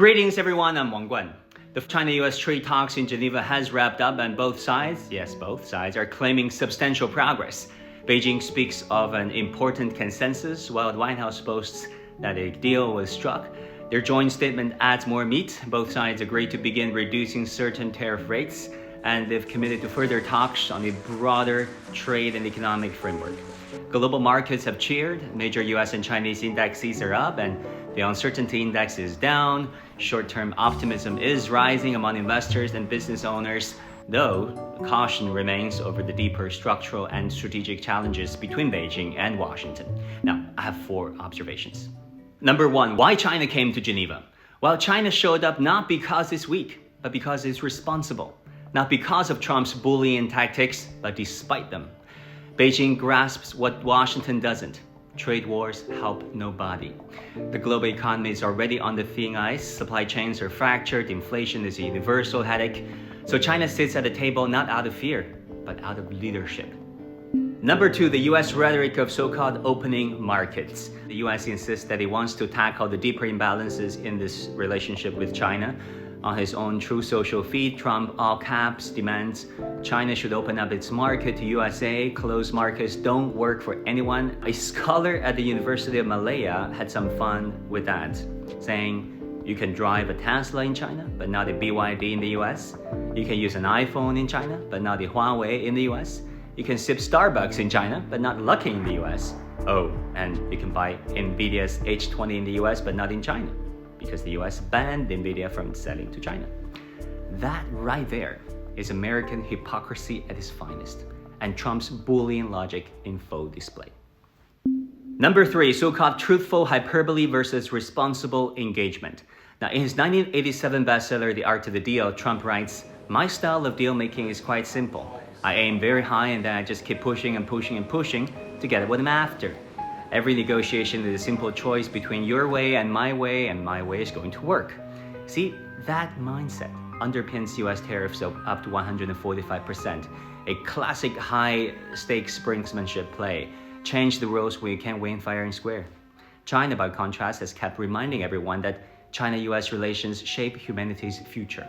Greetings everyone, I'm Wang Guan. The China-U.S. trade talks in Geneva has wrapped up and both sides, yes, both sides, are claiming substantial progress. Beijing speaks of an important consensus, while the White House boasts that a deal was struck. Their joint statement adds more meat. Both sides agreed to begin reducing certain tariff rates, and they've committed to further talks on a broader trade and economic framework. Global markets have cheered. Major U.S. and Chinese indexes are up, and the uncertainty index is down. Short-term optimism is rising among investors and business owners, though caution remains over the deeper structural and strategic challenges between Beijing and Washington. Now, I have 4 observations. Number 1, why China came to Geneva? Well, China showed up not because it's weak, but because it's responsible. Not because of Trump's bullying tactics, but despite them. Beijing grasps what Washington doesn't. Trade wars help nobody. The global economy is already on the thin ice. Supply chains are fractured. Inflation is a universal headache. So China sits at the table not out of fear, but out of leadership. Number 2, the U.S. rhetoric of so-called opening markets. The U.S. insists that it wants to tackle the deeper imbalances in this relationship with China. On his own True Social feed, Trump, all caps, demands China should open up its market to USA. Closed markets don't work for anyone. A scholar at the University of Malaya had some fun with that, saying you can drive a Tesla in China, but not a BYD in the US. You can use an iPhone in China, but not a Huawei in the US. You can sip Starbucks in China, but not Lucky in the US. Oh, and you can buy NVIDIA's H20 in the US, but not in China, because the US banned NVIDIA from selling to China. That right there is American hypocrisy at its finest, and Trump's bullying logic in full display. Number 3, so-called truthful hyperbole versus responsible engagement. Now, in his 1987 bestseller, The Art of the Deal, Trump writes, "My style of deal making is quite simple. I aim very high and then I just keep pushing and pushing and pushing to get what I'm after. Every negotiation is a simple choice between your way, and my way is going to work." See, that mindset underpins US tariffs of up to 145%, a classic high-stakes brinkmanship play. Change the rules when you can't win fair and square. China, by contrast, has kept reminding everyone that China-US relations shape humanity's future.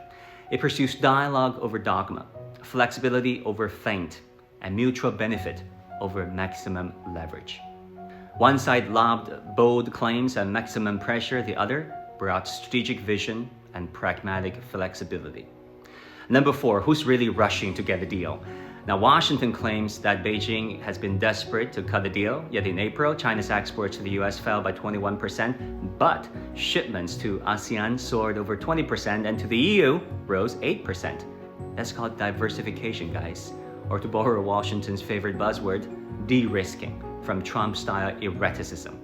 It pursues dialogue over dogma, flexibility over feint, and mutual benefit over maximum leverage. One side lobbed bold claims and maximum pressure, the other brought strategic vision and pragmatic flexibility. Number 4, who's really rushing to get a deal? Now, Washington claims that Beijing has been desperate to cut the deal, yet in April, China's exports to the US fell by 21%, but shipments to ASEAN soared over 20% and to the EU rose 8%. That's called diversification, guys, or to borrow Washington's favorite buzzword, de-risking from Trump-style erraticism.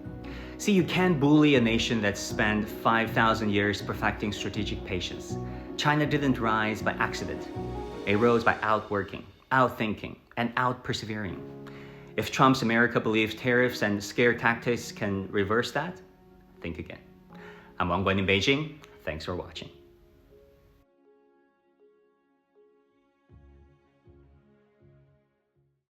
See, you can't bully a nation that's spent 5,000 years perfecting strategic patience. China didn't rise by accident. It rose by outworking, outthinking, and out-persevering. If Trump's America believes tariffs and scare tactics can reverse that, think again. I'm Wang Guan in Beijing. Thanks for watching.